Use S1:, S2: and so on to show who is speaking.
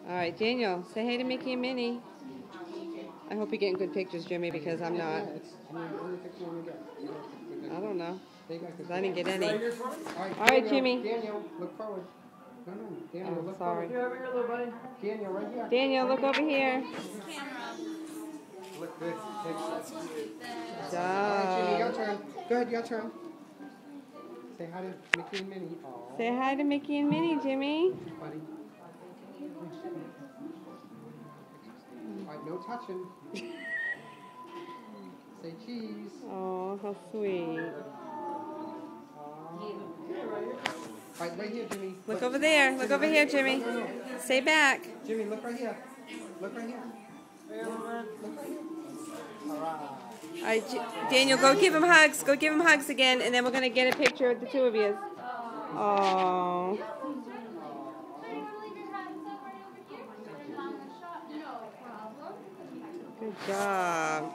S1: All right, Daniel, say hey to Mickey and Minnie. I hope you're getting good pictures, Jimmy, because I'm not. I don't know. Because I didn't get any. All right, Jimmy.
S2: Daniel, look forward. No, Daniel, look
S1: sorry.
S2: forward. Here, little buddy. Daniel, right here.
S1: Daniel, look over here.
S2: Look good.
S1: Good
S2: All right, Jimmy, your turn. Go ahead, your turn. Say hi to Mickey and Minnie. Aww.
S1: Say hi to Mickey and Minnie, Jimmy.
S2: Buddy. All right, no touching. Say cheese.
S1: Oh, how sweet.
S2: All right, right here, Jimmy.
S1: Look over there. Look over here, Jimmy.
S2: No.
S1: Say back.
S2: Jimmy, look right here. Look right here. Look right here. All right.
S1: All right, Daniel, go give him hugs. Go give him hugs again, and then we're going to get a picture of the two of you. Oh. Good job.